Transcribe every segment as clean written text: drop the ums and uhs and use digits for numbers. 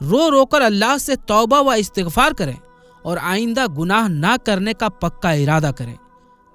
رو رو کر اللہ سے توبہ و استغفار کریں اور آئندہ گناہ نہ کرنے کا پکا ارادہ کریں۔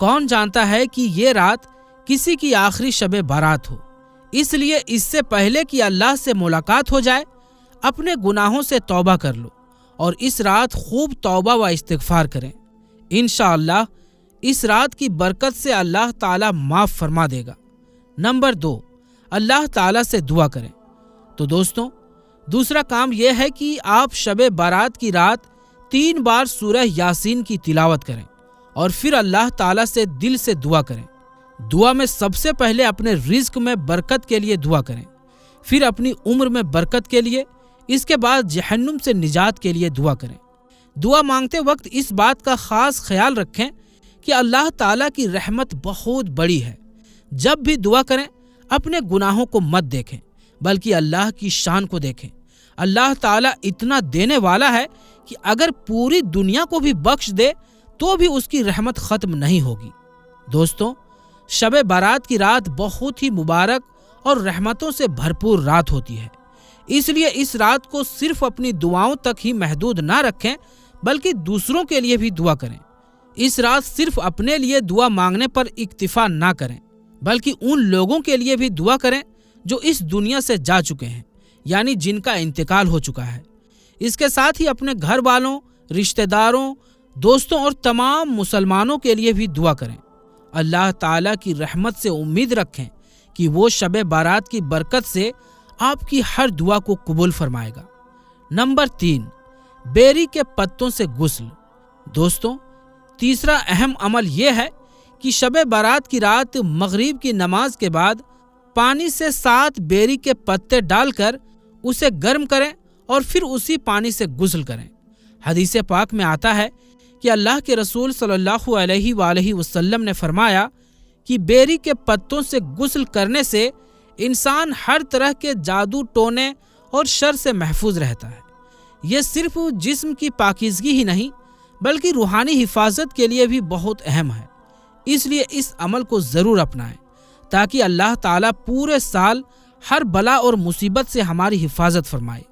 کون جانتا ہے کہ یہ رات کسی کی آخری شب بارات ہو، اس لیے اس سے پہلے کہ اللہ سے ملاقات ہو جائے اپنے گناہوں سے توبہ کر لو اور اس رات خوب توبہ و استغفار کریں۔ انشاءاللہ اس رات کی برکت سے اللہ تعالیٰ معاف فرما دے گا۔ نمبر 2، اللہ تعالیٰ سے دعا کریں۔ تو دوستوں، دوسرا کام یہ ہے کہ آپ شب بارات کی رات 3 بار سورہ یاسین کی تلاوت کریں اور پھر اللہ تعالیٰ سے دل سے دعا کریں۔ دعا میں سب سے پہلے اپنے رزق میں برکت کے لیے دعا کریں، پھر اپنی عمر میں برکت کے لیے، اس کے بعد جہنم سے نجات کے لیے دعا کریں۔ دعا مانگتے وقت اس بات کا خاص خیال رکھیں کہ اللہ تعالیٰ کی رحمت بہت بڑی ہے۔ جب بھی دعا کریں اپنے گناہوں کو مت دیکھیں بلکہ اللہ کی شان کو دیکھیں۔ اللہ تعالیٰ اتنا دینے والا ہے کہ اگر پوری دنیا کو بھی بخش دے تو بھی اس کی رحمت ختم نہیں ہوگی۔ دوستوں، شب بارات کی رات بہت ہی مبارک اور رحمتوں سے بھرپور رات ہوتی ہے، اس لیے اس رات کو صرف اپنی دعاؤں تک ہی محدود نہ رکھیں بلکہ دوسروں کے لیے بھی دعا کریں۔ اس رات صرف اپنے لیے دعا مانگنے پر اکتفا نہ کریں بلکہ ان لوگوں کے لیے بھی دعا کریں جو اس دنیا سے جا چکے ہیں، یعنی جن کا انتقال ہو چکا ہے۔ اس کے ساتھ ہی اپنے گھر والوں، رشتہ داروں، دوستوں اور تمام مسلمانوں کے لیے بھی دعا کریں۔ اللہ تعالیٰ کی رحمت سے امید رکھیں کہ وہ شب بارات کی برکت سے آپ کی ہر دعا کو قبول فرمائے گا۔ نمبر 3، بیری کے پتوں سے غسل۔ دوستوں، تیسرا اہم عمل یہ ہے کہ شب بارات کی رات مغرب کی نماز کے بعد پانی سے 7 بیری کے پتے ڈال کر اسے گرم کریں اور پھر اسی پانی سے غسل کریں۔ حدیث پاک میں آتا ہے کہ اللہ کے رسول صلی اللہ علیہ وآلہ وسلم نے فرمایا کہ بیری کے پتوں سے غسل کرنے سے انسان ہر طرح کے جادو ٹونے اور شر سے محفوظ رہتا ہے۔ یہ صرف جسم کی پاکیزگی ہی نہیں بلکہ روحانی حفاظت کے لیے بھی بہت اہم ہے، اس لیے اس عمل کو ضرور اپنائیں تاکہ اللہ تعالیٰ پورے سال ہر بلا اور مصیبت سے ہماری حفاظت فرمائے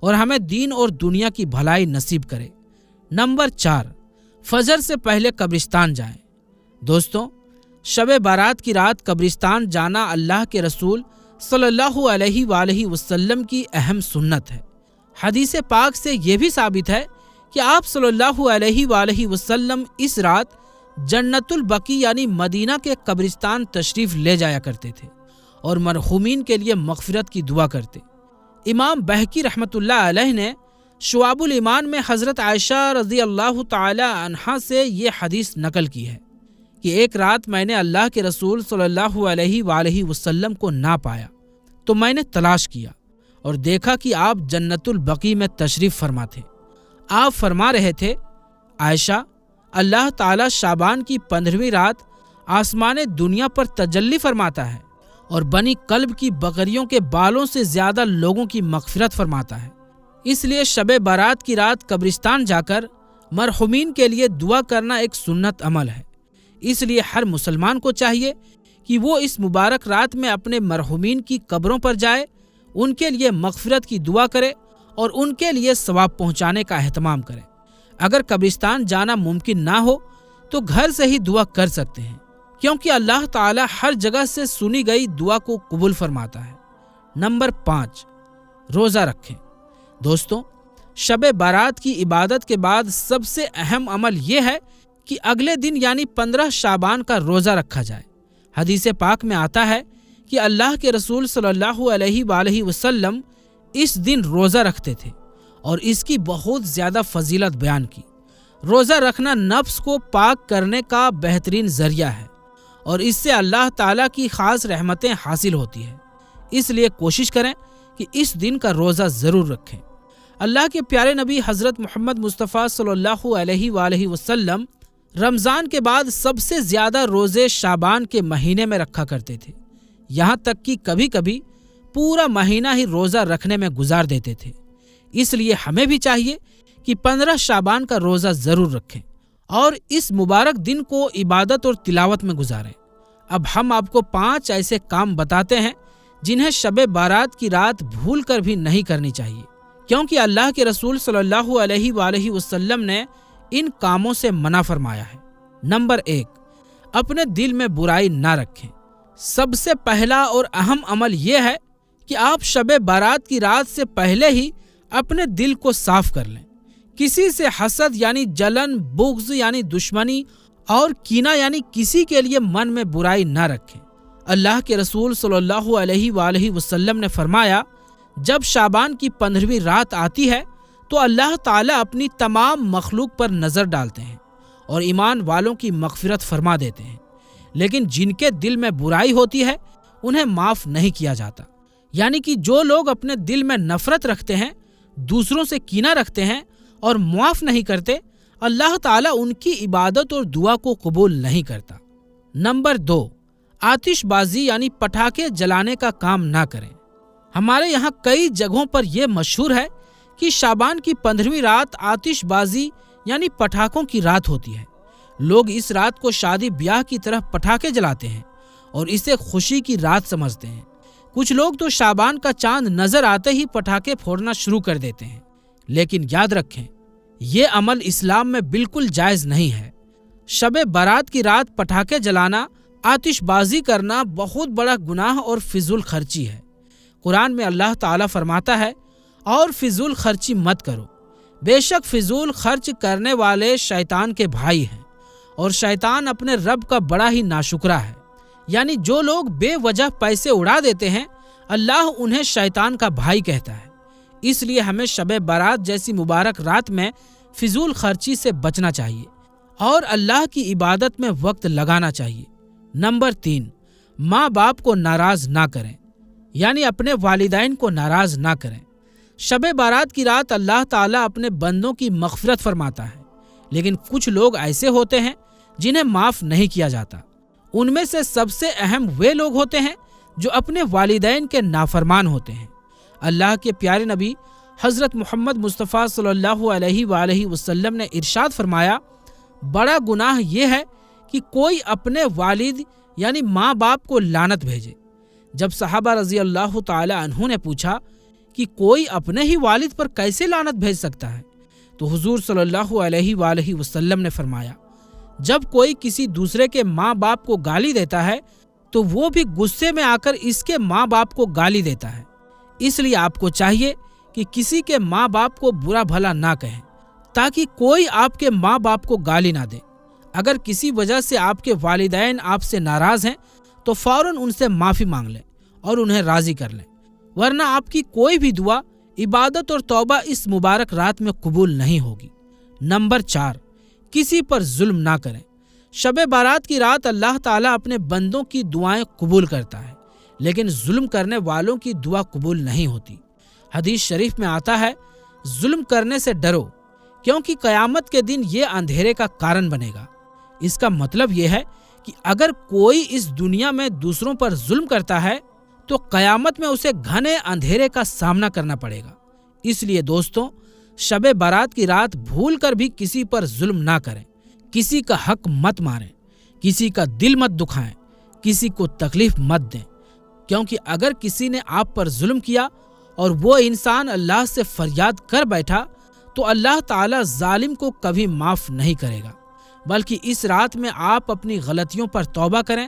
اور ہمیں دین اور دنیا کی بھلائی نصیب کرے۔ نمبر 4، فجر سے پہلے قبرستان جائیں۔ دوستوں، شب بارات کی رات قبرستان جانا اللہ کے رسول صلی اللہ علیہ وآلہ وسلم کی اہم سنت ہے۔ حدیث پاک سے یہ بھی ثابت ہے کہ آپ صلی اللہ علیہ وآلہ وسلم اس رات جنت البقیع یعنی مدینہ کے قبرستان تشریف لے جایا کرتے تھے اور مرحومین کے لیے مغفرت کی دعا کرتے۔ امام بہقی رحمۃ اللہ علیہ نے شعب الایمان میں حضرت عائشہ رضی اللہ تعالی عنہا سے یہ حدیث نقل کی ہے کہ ایک رات میں نے اللہ کے رسول صلی اللہ علیہ وآلہ وسلم کو نہ پایا تو میں نے تلاش کیا اور دیکھا کہ آپ جنت البقیع میں تشریف فرما تھے۔ آپ فرما رہے تھے، عائشہ، اللہ تعالیٰ شعبان کی 15ویں رات آسمان دنیا پر تجلی فرماتا ہے اور بنی کلب کی بکریوں کے بالوں سے زیادہ لوگوں کی مغفرت فرماتا ہے۔ اس لیے شب بارات کی رات قبرستان جا کر مرحومین کے لیے دعا کرنا ایک سنت عمل ہے۔ اس لیے ہر مسلمان کو چاہیے کہ وہ اس مبارک رات میں اپنے مرحومین کی قبروں پر جائے، ان کے لیے مغفرت کی دعا کرے اور ان کے لیے ثواب پہنچانے کا اہتمام کرے۔ اگر قبرستان جانا ممکن نہ ہو تو گھر سے ہی دعا کر سکتے ہیں، کیونکہ اللہ تعالی ہر جگہ سے سنی گئی دعا کو قبول فرماتا ہے۔ نمبر 5، روزہ رکھیں۔ دوستوں، شب بارات کی عبادت کے بعد سب سے اہم عمل یہ ہے کہ اگلے دن یعنی 15 شعبان کا روزہ رکھا جائے۔ حدیث پاک میں آتا ہے کہ اللہ کے رسول صلی اللہ علیہ وآلہ وسلم اس دن روزہ رکھتے تھے اور اس کی بہت زیادہ فضیلت بیان کی۔ روزہ رکھنا نفس کو پاک کرنے کا بہترین ذریعہ ہے اور اس سے اللہ تعالیٰ کی خاص رحمتیں حاصل ہوتی ہیں۔ اس لیے کوشش کریں کہ اس دن کا روزہ ضرور رکھیں۔ اللہ کے پیارے نبی حضرت محمد مصطفیٰ صلی اللہ علیہ وآلہ وسلم رمضان کے بعد سب سے زیادہ روزے شعبان کے مہینے میں رکھا کرتے تھے، یہاں تک کہ کبھی کبھی پورا مہینہ ہی روزہ رکھنے میں گزار دیتے تھے۔ اس لیے ہمیں بھی چاہیے کہ 15 شعبان کا روزہ ضرور رکھیں اور اس مبارک دن کو عبادت اور تلاوت میں گزاریں۔ اب ہم آپ کو 5 ایسے کام بتاتے ہیں جنہیں شب بارات کی رات بھول کر بھی نہیں کرنی چاہیے، کیونکہ اللہ کے رسول صلی اللہ علیہ وآلہ وسلم نے ان کاموں سے منع فرمایا ہے۔ نمبر 1، اپنے دل میں برائی نہ رکھیں۔ سب سے پہلا اور اہم عمل یہ ہے کہ آپ شب بارات کی رات سے پہلے ہی اپنے دل کو صاف کر لیں۔ کسی سے حسد یعنی جلن، بغض یعنی دشمنی اور کینہ یعنی کسی کے لیے من میں برائی نہ رکھیں۔ اللہ کے رسول صلی اللہ علیہ وآلہ وسلم نے فرمایا، جب شعبان کی 15ویں رات آتی ہے تو اللہ تعالیٰ اپنی تمام مخلوق پر نظر ڈالتے ہیں اور ایمان والوں کی مغفرت فرما دیتے ہیں، لیکن جن کے دل میں برائی ہوتی ہے انہیں معاف نہیں کیا جاتا۔ یعنی کہ جو لوگ اپنے دل میں نفرت رکھتے ہیں، دوسروں سے کینہ رکھتے ہیں اور معاف نہیں کرتے، اللہ تعالیٰ ان کی عبادت اور دعا کو قبول نہیں کرتا۔ نمبر 2، آتش بازی یعنی پٹاخے جلانے کا کام نہ کریں۔ ہمارے یہاں کئی جگہوں پر یہ مشہور ہے کہ شعبان کی 15ویں رات آتش بازی یعنی پٹاخوں کی رات ہوتی ہے۔ لوگ اس رات کو شادی بیاہ کی طرح پٹاخے جلاتے ہیں اور اسے خوشی کی رات سمجھتے ہیں۔ کچھ لوگ تو شعبان کا چاند نظر آتے ہی پٹاخے پھوڑنا شروع کر دیتے ہیں، لیکن یاد رکھیں یہ عمل اسلام میں بالکل جائز نہیں ہے۔ شب بارات کی رات پٹاخے جلانا، آتش بازی کرنا بہت بڑا گناہ اور فضول خرچی ہے۔ قرآن میں اللہ تعالیٰ فرماتا ہے، اور فضول خرچی مت کرو، بے شک فضول خرچ کرنے والے شیطان کے بھائی ہیں اور شیطان اپنے رب کا بڑا ہی ناشکرا ہے۔ یعنی جو لوگ بے وجہ پیسے اڑا دیتے ہیں، اللہ انہیں شیطان کا بھائی کہتا ہے۔ اس لیے ہمیں شب بارات جیسی مبارک رات میں فضول خرچی سے بچنا چاہیے اور اللہ کی عبادت میں وقت لگانا چاہیے۔ نمبر 3، ماں باپ کو ناراض نہ کریں، یعنی اپنے والدین کو ناراض نہ کریں۔ شب بارات کی رات اللہ تعالیٰ اپنے بندوں کی مغفرت فرماتا ہے، لیکن کچھ لوگ ایسے ہوتے ہیں جنہیں معاف نہیں کیا جاتا۔ ان میں سے سب سے اہم وہ لوگ ہوتے ہیں جو اپنے والدین کے نافرمان ہوتے ہیں۔ اللہ کے پیارے نبی حضرت محمد مصطفیٰ صلی اللہ علیہ وآلہ وسلم نے ارشاد فرمایا، بڑا گناہ یہ ہے کہ کوئی اپنے والد یعنی ماں باپ کو لعنت بھیجے۔ جب صحابہ رضی اللہ تعالی عنہ نے پوچھا کہ کوئی اپنے ہی والد پر کیسے لعنت بھیج سکتا ہے، تو حضور صلی اللہ علیہ وآلہ وسلم نے فرمایا، جب کوئی کسی دوسرے کے ماں باپ کو گالی دیتا ہے تو وہ بھی غصے میں آ کر اس کے ماں باپ کو گالی دیتا ہے۔ اس لیے آپ کو چاہیے کہ کسی کے ماں باپ کو برا بھلا نہ کہیں تاکہ کوئی آپ کے ماں باپ کو گالی نہ دے۔ اگر کسی وجہ سے آپ کے والدین آپ سے ناراض ہیں تو فوراً ان سے معافی مانگ لیں اور انہیں راضی کر لیں، ورنہ آپ کی کوئی بھی دعا، عبادت اور توبہ اس مبارک رات میں قبول نہیں ہوگی۔ نمبر 4، کسی پر ظلم نہ کریں۔ شب بارات کی رات اللہ تعالیٰ اپنے بندوں کی دعائیں قبول کرتا ہے، لیکن ظلم کرنے والوں کی دعا قبول نہیں ہوتی۔ حدیث شریف میں آتا ہے، ظلم کرنے سے ڈرو کیونکہ قیامت کے دن یہ اندھیرے کا کارن بنے گا۔ اس کا مطلب یہ ہے کہ اگر کوئی اس دنیا میں دوسروں پر ظلم کرتا ہے تو قیامت میں اسے گھنے اندھیرے کا سامنا کرنا پڑے گا۔ اس لیے دوستوں، شب بارات کی رات بھول کر بھی کسی پر ظلم نہ کریں، کسی کا حق مت ماریں، کسی کا دل مت دکھائیں، کسی کو تکلیف مت دیں، کیونکہ اگر کسی نے آپ پر ظلم کیا اور وہ انسان اللہ سے فریاد کر بیٹھا تو اللہ تعالیٰ ظالم کو کبھی معاف نہیں کرے گا، بلکہ اس رات میں آپ اپنی غلطیوں پر توبہ کریں،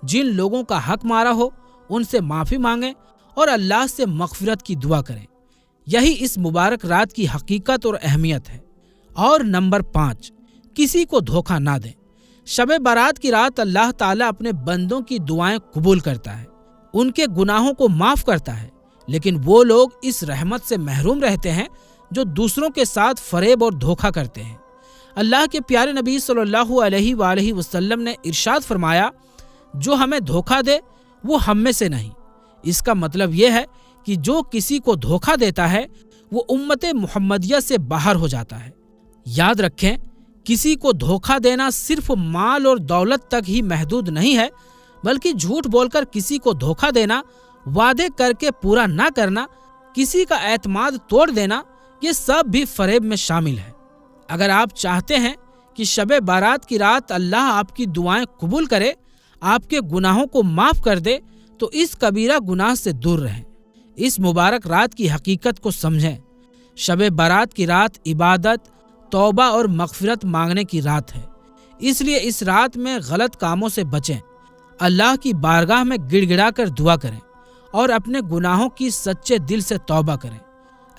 جن لوگوں کا حق مارا ہو ان سے معافی مانگیں اور اللہ سے مغفرت کی دعا کریں۔ یہی اس مبارک رات کی حقیقت اور اہمیت ہے۔ اور نمبر 5، کسی کو دھوکہ نہ دیں۔ شب بارات کی رات اللہ تعالیٰ اپنے بندوں کی دعائیں قبول کرتا ہے، ان کے گناہوں کو معاف کرتا ہے، لیکن وہ لوگ اس رحمت سے محروم رہتے ہیں جو دوسروں کے ساتھ فریب اور دھوکہ کرتے ہیں۔ اللہ کے پیارے نبی صلی اللہ علیہ وآلہ وسلم نے ارشاد فرمایا، جو ہمیں دھوکہ دے وہ ہم میں سے نہیں۔ اس کا مطلب یہ ہے کہ جو کسی کو دھوکہ دیتا ہے وہ امت محمدیہ سے باہر ہو جاتا ہے۔ یاد رکھیں، کسی کو دھوکہ دینا صرف مال اور دولت تک ہی محدود نہیں ہے، بلکہ جھوٹ بول کر کسی کو دھوکہ دینا، وعدے کر کے پورا نہ کرنا، کسی کا اعتماد توڑ دینا، یہ سب بھی فریب میں شامل ہے۔ اگر آپ چاہتے ہیں کہ شب بارات کی رات اللہ آپ کی دعائیں قبول کرے، آپ کے گناہوں کو معاف کر دے، تو اس کبیرہ گناہ سے دور رہیں۔ اس مبارک رات کی حقیقت کو سمجھیں۔ شب برات کی رات عبادت، توبہ اور مغفرت مانگنے کی رات ہے، اس لیے اس رات میں غلط کاموں سے بچیں، اللہ کی بارگاہ میں گڑ گڑا کر دعا کریں اور اپنے گناہوں کی سچے دل سے توبہ کریں۔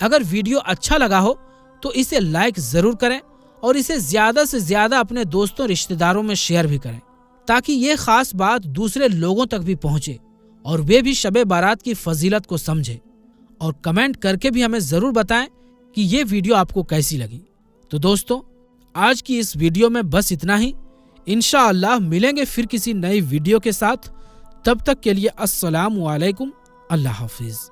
اگر ویڈیو اچھا لگا ہو تو اسے لائک ضرور کریں اور اسے زیادہ سے زیادہ اپنے دوستوں رشتہ داروں میں شیئر بھی کریں، تاکہ یہ خاص بات دوسرے لوگوں تک بھی پہنچے اور وہ بھی شب بارات کی فضیلت کو سمجھے۔ اور کمنٹ کر کے بھی ہمیں ضرور بتائیں کہ یہ ویڈیو آپ کو کیسی لگی۔ تو دوستو، آج کی اس ویڈیو میں بس اتنا ہی۔ انشاءاللہ ملیں گے پھر کسی نئی ویڈیو کے ساتھ۔ تب تک کے لیے السلام علیکم، اللہ حافظ۔